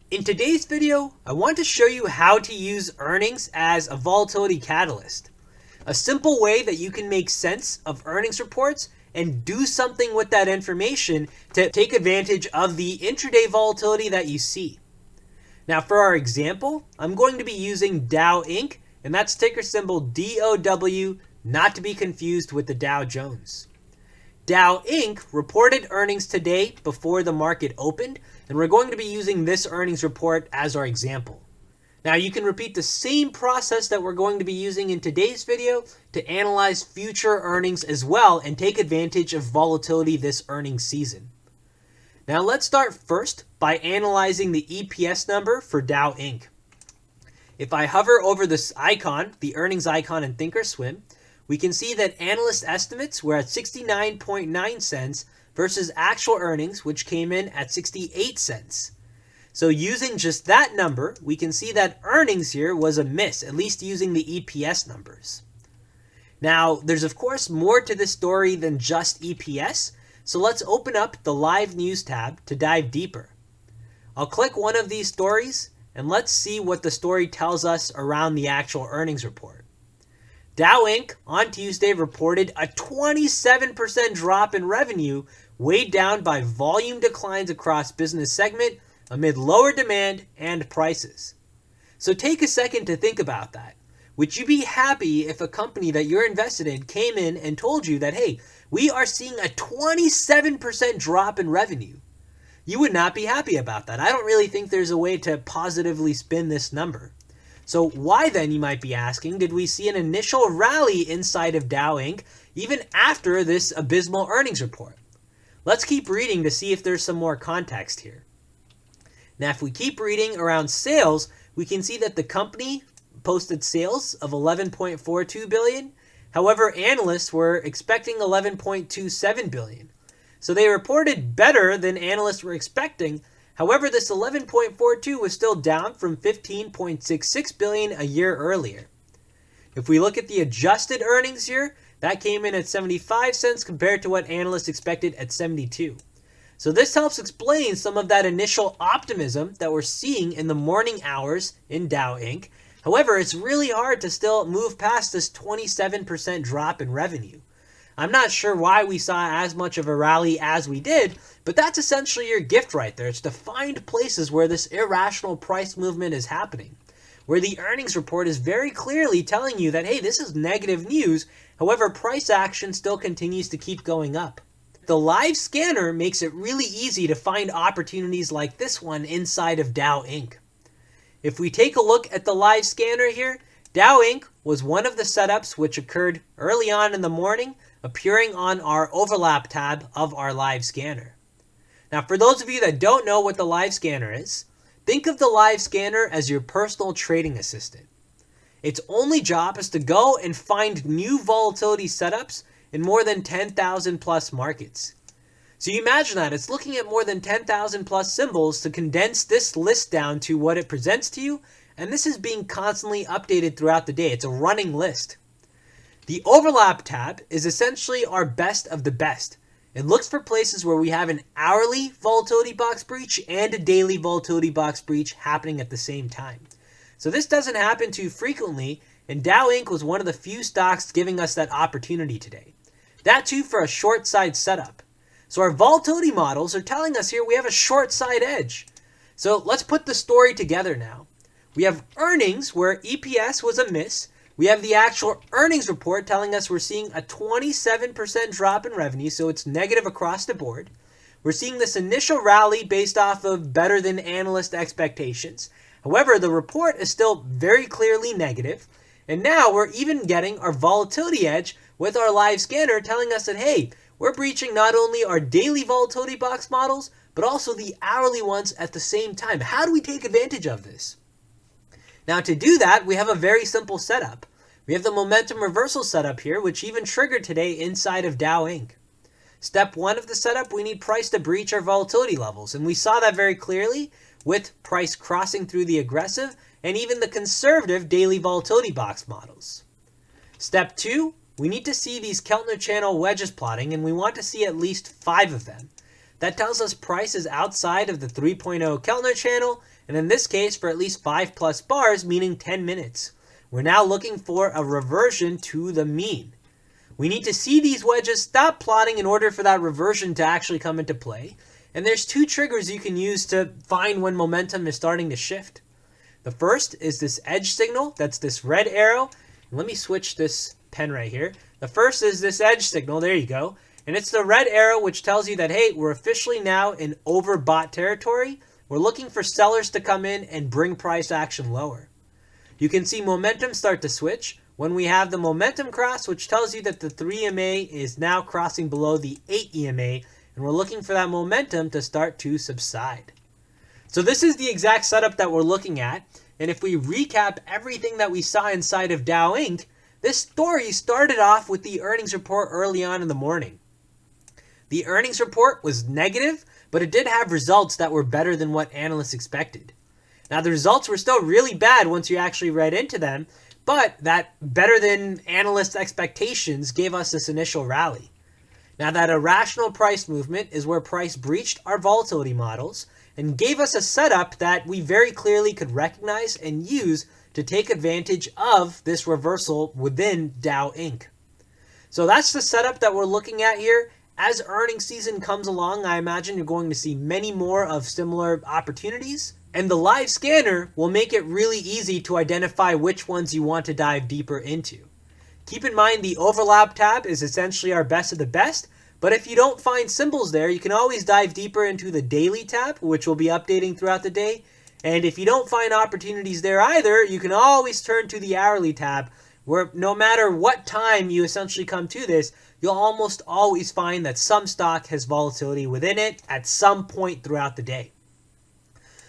In today's video, I want to show you how to use earnings as a volatility catalyst. A simple way that you can make sense of earnings reports and do something with that information to take advantage of the intraday volatility that you see. Now for our example, I'm going to be using DOW Inc, and that's ticker symbol DOW, not to be confused with the Dow Jones. DOW Inc. reported earnings today before the market opened, and we're going to be using this earnings report as our example. Now you can repeat the same process that we're going to be using in today's video to analyze future earnings as well and take advantage of volatility this earnings season. Now let's start first by analyzing the EPS number for DOW Inc. If I hover over this icon, the earnings icon in Thinkorswim, we can see that analyst estimates were at 69.9 cents versus actual earnings, which came in at 68 cents. So using just that number, we can see that earnings here was a miss, at least using the EPS numbers. Now, there's of course more to this story than just EPS, so let's open up the Live News tab to dive deeper. I'll click one of these stories, and let's see what the story tells us around the actual earnings report. DOW Inc. on Tuesday reported a 27% drop in revenue, weighed down by volume declines across business segment amid lower demand and prices. So take a second to think about that. Would you be happy if a company that you're invested in came in and told you that, hey, we are seeing a 27% drop in revenue? You would not be happy about that. I don't really think there's a way to positively spin this number. So why then, you might be asking, did we see an initial rally inside of DOW Inc. even after this abysmal earnings report? Let's keep reading to see if there's some more context here. Now, if we keep reading around sales, we can see that the company posted sales of $11.42 billion. However, analysts were expecting $11.27 billion. So they reported better than analysts were expecting. However, this 11.42 was still down from 15.66 billion a year earlier. If we look at the adjusted earnings here, that came in at 75 cents compared to what analysts expected at 72. So this helps explain some of that initial optimism that we're seeing in the morning hours in DOW Inc. However, it's really hard to still move past this 27% drop in revenue. I'm not sure why we saw as much of a rally as we did, but that's essentially your gift right there. It's to find places where this irrational price movement is happening, where the earnings report is very clearly telling you that, hey, this is negative news. However, price action still continues to keep going up. The live scanner makes it really easy to find opportunities like this one inside of DOW Inc. If we take a look at the live scanner here, DOW Inc. was one of the setups which occurred early on in the morning, appearing on our overlap tab of our live scanner. Now, for those of you that don't know what the live scanner is, think of the live scanner as your personal trading assistant. Its only job is to go and find new volatility setups in more than 10,000 plus markets. So you imagine that it's looking at more than 10,000 plus symbols to condense this list down to what it presents to you, and this is being constantly updated throughout the day. It's a running list. The overlap tab is essentially our best of the best. It looks for places where we have an hourly volatility box breach and a daily volatility box breach happening at the same time. So this doesn't happen too frequently, and DOW Inc. was one of the few stocks giving us that opportunity today. That too for a short side setup. So our volatility models are telling us here we have a short side edge. So let's put the story together now. We have earnings where EPS was a miss. We have the actual earnings report telling us we're seeing a 27% drop in revenue, so it's negative across the board. We're seeing this initial rally based off of better than analyst expectations. However, the report is still very clearly negative. And now we're even getting our volatility edge with our live scanner telling us that, hey, we're breaching not only our daily volatility box models, but also the hourly ones at the same time. How do we take advantage of this? Now to do that, we have a very simple setup. We have the momentum reversal setup here, which even triggered today inside of DOW Inc. Step one of the setup, we need price to breach our volatility levels. And we saw that very clearly with price crossing through the aggressive and even the conservative daily volatility box models. Step two, we need to see these Keltner channel wedges plotting, and we want to see at least 5 of them. That tells us price is outside of the 3.0 Keltner channel and in this case for at least 5+ bars, meaning 10 minutes. We're now looking for a reversion to the mean. We need to see these wedges stop plotting in order for that reversion to actually come into play. And there's two triggers you can use to find when momentum is starting to shift. The first is this edge signal, that's this red arrow. Let me switch this pen right here. The first is this edge signal, there you go. And it's the red arrow which tells you that, hey, we're officially now in overbought territory. We're looking for sellers to come in and bring price action lower. You can see momentum start to switch when we have the momentum cross, which tells you that the 3 EMA is now crossing below the 8 EMA, and we're looking for that momentum to start to subside. So this is the exact setup that we're looking at, and if we recap everything that we saw inside of DOW Inc., this story started off with the earnings report early on in the morning. The earnings report was negative, but it did have results that were better than what analysts expected. Now, the results were still really bad once you actually read into them, but that better than analysts' expectations gave us this initial rally. Now, that irrational price movement is where price breached our volatility models and gave us a setup that we very clearly could recognize and use to take advantage of this reversal within DOW Inc. So that's the setup that we're looking at here. As earnings season comes along, I imagine you're going to see many more of similar opportunities. And the live scanner will make it really easy to identify which ones you want to dive deeper into. Keep in mind the overlap tab is essentially our best of the best, but if you don't find symbols there, you can always dive deeper into the daily tab, which will be updating throughout the day. And if you don't find opportunities there either, you can always turn to the hourly tab, where no matter what time you essentially come to this, you'll almost always find that some stock has volatility within it at some point throughout the day.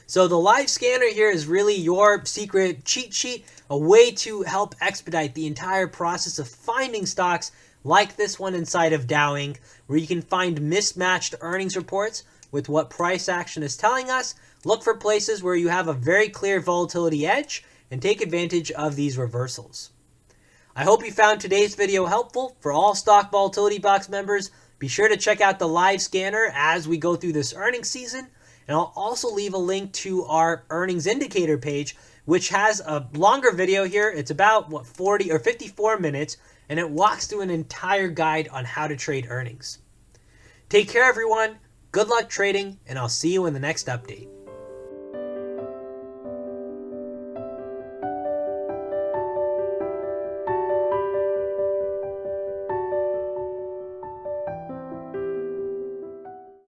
So the live scanner here is really your secret cheat sheet, a way to help expedite the entire process of finding stocks like this one inside of DOW Inc, where you can find mismatched earnings reports with what price action is telling us. Look for places where you have a very clear volatility edge and take advantage of these reversals. I hope you found today's video helpful. For all Stock Volatility Box members, be sure to check out the live scanner as we go through this earnings season. And I'll also leave a link to our earnings indicator page, which has a longer video here. It's about 40 or 54 minutes, and it walks through an entire guide on how to trade earnings. Take care, everyone. Good luck trading, and I'll see you in the next update.